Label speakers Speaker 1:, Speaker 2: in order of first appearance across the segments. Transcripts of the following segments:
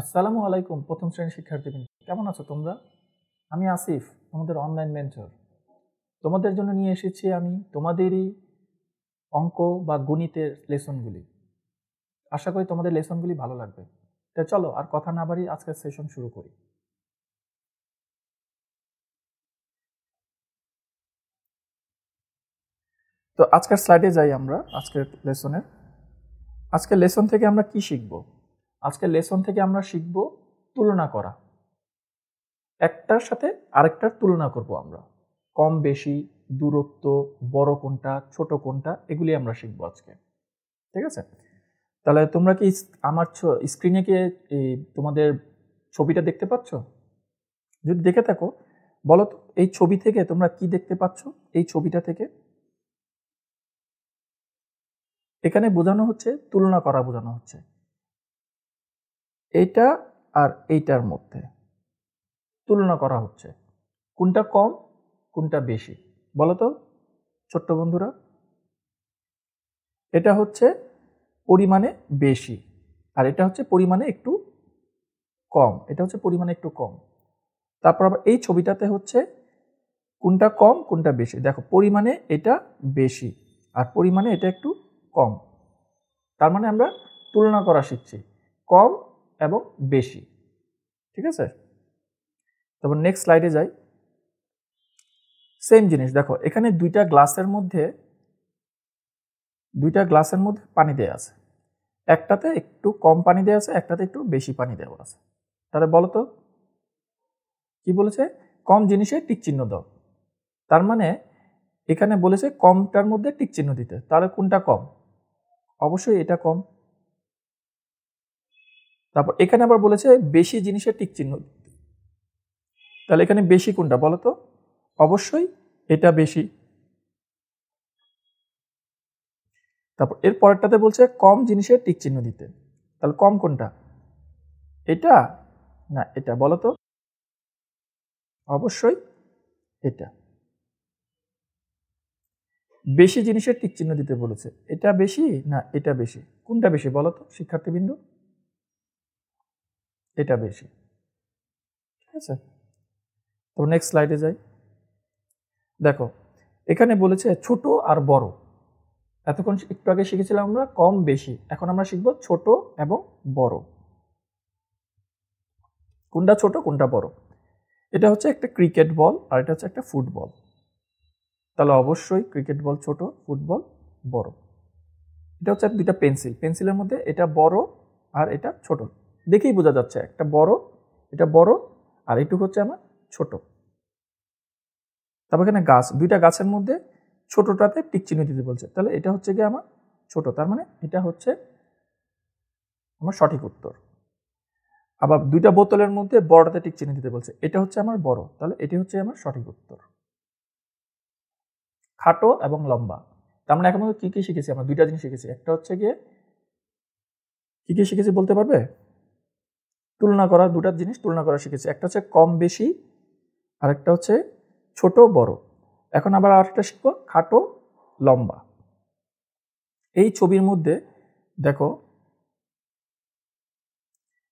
Speaker 1: আসসালামু আলাইকুম প্রথম শ্রেণীর শিক্ষার্থীবৃন্দ, কেমন আছো তোমরা? আমি আসিফ, তোমাদের অনলাইন মেন্টর। তোমাদের জন্য নিয়ে এসেছি আমি তোমাদেরই অঙ্ক বা গণিতের লেসনগুলি। আশা করি তোমাদের লেসনগুলি ভালো লাগবে। তো চলো আর কথা না বাড়িয়ে আজকের সেশন শুরু করি। তো আজকের স্লাইডে যাই আমরা। আজকের লেসন থেকে আমরা কি শিখব? আজকের লেসন থেকে আমরা শিখব তুলনা করা। একটার সাথে আরেকটার তুলনা করব আমরা। কম বেশি, দূরত্ব, বড় কোনটা, ছোট কোনটা, এগুলি আমরা শিখবো আজকে। ঠিক আছে? তাহলে তোমরা কি আমার স্ক্রিনে কি তোমাদের ছবিটা দেখতে পাচ্ছ? যদি দেখে থাকো বলো তো, এই ছবি থেকে তোমরা কি দেখতে পাচ্ছ? এই ছবিটা থেকে এখানে বোঝানো হচ্ছে তুলনা করা, বোঝানো হচ্ছে এইটা আর এইটার মধ্যে তুলনা করা হচ্ছে। কোনটা কম, কোনটা বেশি বলো তো ছোট্ট বন্ধুরা? এটা হচ্ছে পরিমাণে বেশি আর এটা হচ্ছে পরিমাণে একটু কম। এটা হচ্ছে পরিমাণে একটু কম। তারপর আবার এই ছবিটাতে হচ্ছে কোনটা কম কোনটা বেশি। দেখো পরিমাণে এটা বেশি আর পরিমাণে এটা একটু কম। তার মানে আমরা তুলনা করা শিখছি, কম এবং বেশি। ঠিক আছে? তারপর নেক্সট স্লাইডে যাই। সেম জিনিস দেখো, এখানে দুইটা গ্লাসের মধ্যে পানি দেওয়া আছে। একটাতে একটু কম পানি দেওয়া আছে, একটাতে একটু বেশি পানি দেওয়া আছে। তাহলে বলো তো কি বলেছে? কম জিনিসে টিক চিহ্ন দাও। তার মানে এখানে বলেছে কমটার মধ্যে টিক চিহ্ন দিতে। তাহলে কোনটা কম? অবশ্যই এটা কম। তারপর এখানে আবার বলেছে বেশি জিনিসের টিক চিহ্ন দিতে। তাহলে এখানে বেশি কোনটা বলো তো? অবশ্যই এটা বেশি। তারপর এর পরেরটাতে বলছে কম জিনিসের টিক চিহ্ন দিতে। তাহলে কম কোনটা? এটা না এটা বলো তো? অবশ্যই এটা। বেশি জিনিসের টিক চিহ্ন দিতে বলেছে। এটা বেশি না এটা বেশি? কোনটা বেশি বলো তো শিক্ষার্থীবৃন্দ? এটা বেশি। ঠিক আছে? তো নেক্সট স্লাইডে যাই। দেখো এখানে বলেছে ছোট আর বড়। এতক্ষণ একটু আগে শিখেছিলাম আমরা কম বেশি, এখন আমরা শিখব ছোট এবং বড়। কোনটা ছোট কোনটা বড়? এটা হচ্ছে একটা ক্রিকেট বল আর এটা হচ্ছে একটা ফুটবল। তাহলে অবশ্যই ক্রিকেট বল ছোট, ফুটবল বড়। এটা হচ্ছে দুইটা পেন্সিল, পেন্সিলের মধ্যে এটা বড় আর এটা ছোট। দেখেই বোঝা যাচ্ছে একটা বড়, এটা বড় আর এইটুকু হচ্ছে আমার ছোট। তারপর এখানে গাছ, দুইটা গাছের মধ্যে ছোটটাতে টিক চিহ্ন দিতে বলছে। তাহলে এটা হচ্ছে গিয়ে আমার ছোট, তার মানে এটা হচ্ছে আমার সঠিক উত্তর। আবার দুইটা বোতলের মধ্যে বড়টাতে টিক চিহ্ন দিতে বলছে। এটা হচ্ছে আমার বড়, তাহলে এটি হচ্ছে আমার সঠিক উত্তর। খাটো এবং লম্বা। তার মানে এখন কি কি শিখেছি? আমরা দুইটা জিনিস শিখেছি। একটা হচ্ছে গিয়ে কি কি শিখেছি বলতে পারবে? তুলনা করা, দুটা জিনিস তুলনা করা শিখেছি। একটা হচ্ছে কম বেশি আর একটা হচ্ছে ছোট বড়। এখন আবার আরেকটা শিখবো খাটো লম্বা। এই ছবির মধ্যে দেখো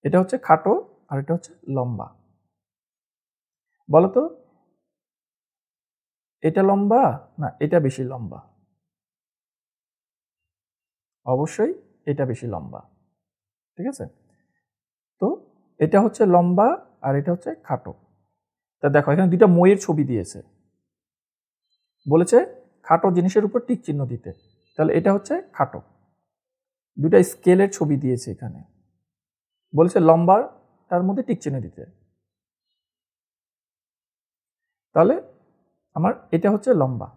Speaker 1: এটা হচ্ছে খাটো আর এটা হচ্ছে লম্বা। বলতো এটা লম্বা না এটা বেশি লম্বা? অবশ্যই এটা বেশি লম্বা। ঠিক আছে? তো এটা হচ্ছে লম্বা আর এটা হচ্ছে খাটো। তা দেখো এখানে দুইটা মইয়ের ছবি দিয়েছে, বলেছে খাটো জিনিসের উপর টিক চিহ্ন দিতে। তাহলে এটা হচ্ছে খাটো। দুইটা স্কেলের ছবি দিয়েছে এখানে, বলেছে লম্বা তার মধ্যে টিক চিহ্ন দিতে। তাহলে আমার এটা হচ্ছে লম্বা।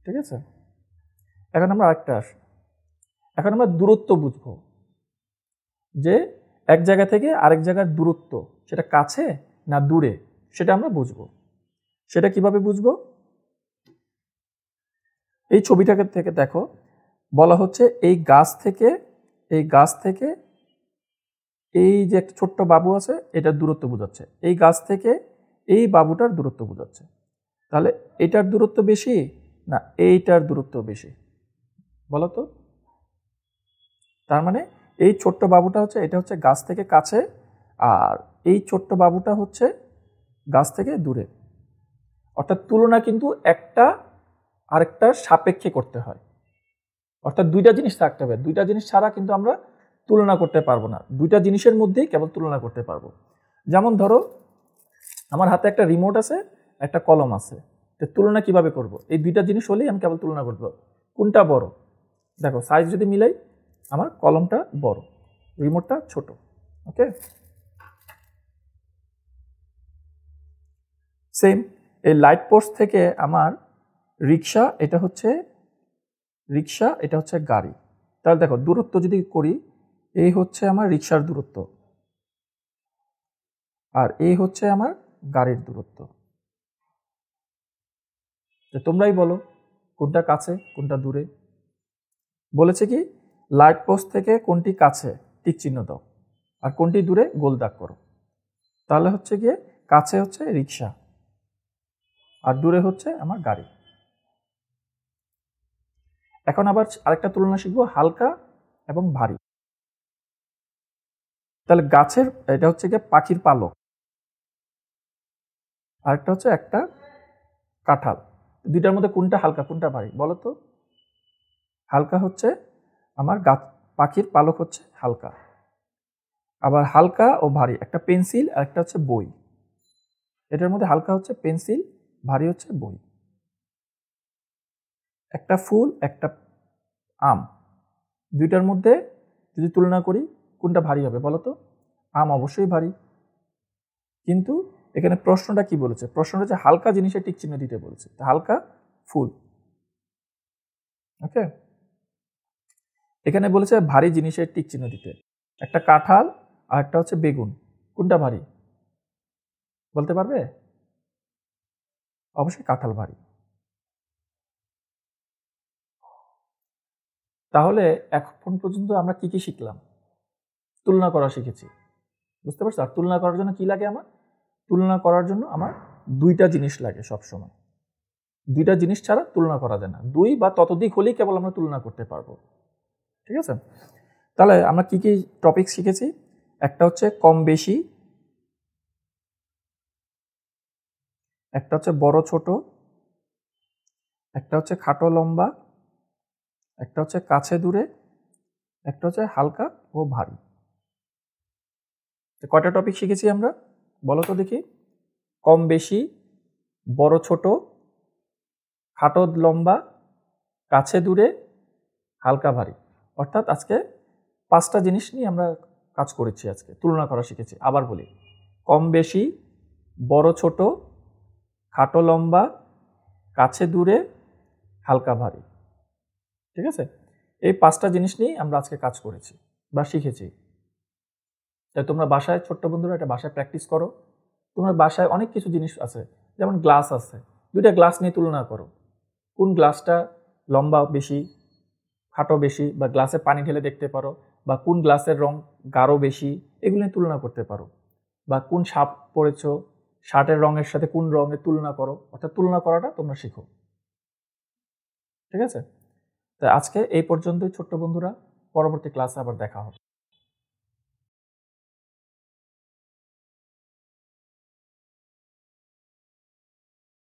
Speaker 1: ঠিক আছে? এখন আমরা আরেকটা আসি। এখন আমরা দূরত্ব বুঝবো, যে এক জায়গা থেকে আরেক জায়গার দূরত্ব সেটা কাছে না দূরে, সেটা আমরা বুঝবো। সেটা কিভাবে বুঝবো? এই ছবিটাকে থেকে দেখো, বলা হচ্ছে এই গাছ থেকে এই যে একটা ছোট্ট বাবু আছে এটার দূরত্ব বোঝাচ্ছে, এই গাছ থেকে এই বাবুটার দূরত্ব বোঝাচ্ছে। তাহলে এটার দূরত্ব বেশি না এইটার দূরত্ব বেশি বলো তো? তার মানে এই ছোট্ট বাবুটা হচ্ছে, এটা হচ্ছে গাছ থেকে কাছে, আর এই ছোট্ট বাবুটা হচ্ছে গাছ থেকে দূরে। অর্থাৎ তুলনা কিন্তু একটা আরেকটার সাপেক্ষে করতে হয়, অর্থাৎ দুইটা জিনিস থাকতে হবে। দুইটা জিনিস ছাড়া কিন্তু আমরা তুলনা করতে পারবো না, দুইটা জিনিসের মধ্যেই কেবল তুলনা করতে পারবো। যেমন ধরো আমার হাতে একটা রিমোট আছে, একটা কলম আছে, তো তুলনা কিভাবে করব? এই দুইটা জিনিস হলেই আমি কেবল তুলনা করব। কোনটা বড়? দেখো সাইজ যদি মিলাই, আমার কলমটা বড়, রিমোটটা ছোট। ওকে, সেম এই লাইট পোস্ট থেকে আমার রিক্সা, এটা হচ্ছে গাড়ি। তাহলে দেখো দূরত্ব যদি করি, এই হচ্ছে আমার রিক্সার দূরত্ব, আর এই হচ্ছে আমার গাড়ির দূরত্ব। তো তোমরাই বলো কোনটা কাছে কোনটা দূরে। বলেছে কি লাইট পোস্ট থেকে কোনটি কাছে টিক চিহ্ন দাও, আর কোনটি দূরে গোল দাগ করো। তাহলে হচ্ছে গিয়ে কাছে হচ্ছে রিক্সা, আর দূরে হচ্ছে আমার গাড়ি। এখন আবার আরেকটা তুলনা শিখবো, হালকা এবং ভারী। তাহলে গাছের, এটা হচ্ছে গিয়ে পাখির পালক, আরেকটা হচ্ছে একটা কাঁঠাল। দুইটার মধ্যে কোনটা হালকা কোনটা ভারী বলো তো? হালকা হচ্ছে আমার গাছ, পাখির পালক হচ্ছে হালকা। আবার হালকা ও ভারী একটা পেন্সিল আর একটা হচ্ছে বই, এটার মধ্যে হালকা হচ্ছে পেন্সিল, ভারী হচ্ছে বই। একটা ফুল একটা আম, দুইটার মধ্যে যদি তুলনা করি কোনটা ভারী হবে বলো তো? আম অবশ্যই ভারী। কিন্তু এখানে প্রশ্নটা কি বলেছে? প্রশ্নটা হচ্ছে হালকা জিনিসের টিক চিহ্ন দিতে বলেছে, হালকা ফুল। ওকে, এখানে বলেছে ভারী জিনিসের টিক চিহ্ন দিতে। একটা কাঁঠাল আর একটা হচ্ছে বেগুন, কোনটা ভারী বলতে পারবে? অবশ্যই কাঁঠাল ভারী। তাহলে এখন পর্যন্ত আমরা কি কি শিখলাম? তুলনা করা শিখেছি, বুঝতে পারছো? আর তুলনা করার জন্য কি লাগে আমার? তুলনা করার জন্য আমার দুইটা জিনিস লাগে সব সময়। দুইটা জিনিস ছাড়া তুলনা করা যায় না, দুই বা ততোধিক হলেই কেবল আমরা তুলনা করতে পারবো। ঠিক আছে, তাহলে আমরা কি কি টপিক শিখেছি? একটা হচ্ছে কম বেশি, একটা হচ্ছে বড় ছোট, একটা হচ্ছে খাটো লম্বা, একটা হচ্ছে কাছে দূরে, একটা হচ্ছে হালকা ও ভারী। কয়টা টপিক শিখেছি আমরা বলো তো দেখি? কম বেশি, বড় ছোট, খাটো লম্বা, কাছে দূরে, হালকা ভারী। অর্থাৎ আজকে 5টা জিনিস নিয়ে আমরা কাজ করেছি, আজকে তুলনা করা শিখেছি। আবার বলি, কম বেশি, বড় ছোট, খাটো লম্বা, কাছে দূরে, হালকা ভারী। ঠিক আছে, এই 5টা জিনিস নিয়ে আমরা আজকে কাজ করেছি বা শিখেছি। তাই তোমরা বাসায়, ছোট্ট বন্ধুরা, এটা বাসায় প্র্যাকটিস করো। তোমার বাসায় অনেক কিছু জিনিস আছে, যেমন গ্লাস আছে, দুইটা গ্লাস নিয়ে তুলনা করো, কোন গ্লাসটা লম্বা বেশি খাটো বেশি, বা গ্লাসে পানি ঢেলে দেখতে পারো, বা কোন গ্লাসের রং গাঢ় বেশি, এগুলো নিয়ে তুলনা করতে পারো। বা কোন শার্ট পরেছো, শার্টের রঙের সাথে কোন রঙের তুলনা করো, অর্থাৎ তুলনা করাটা তোমরা শিখো। ঠিক আছে, তাই আজকে এই পর্যন্তই ছোট্ট বন্ধুরা, পরবর্তী ক্লাসে আবার দেখা হবে।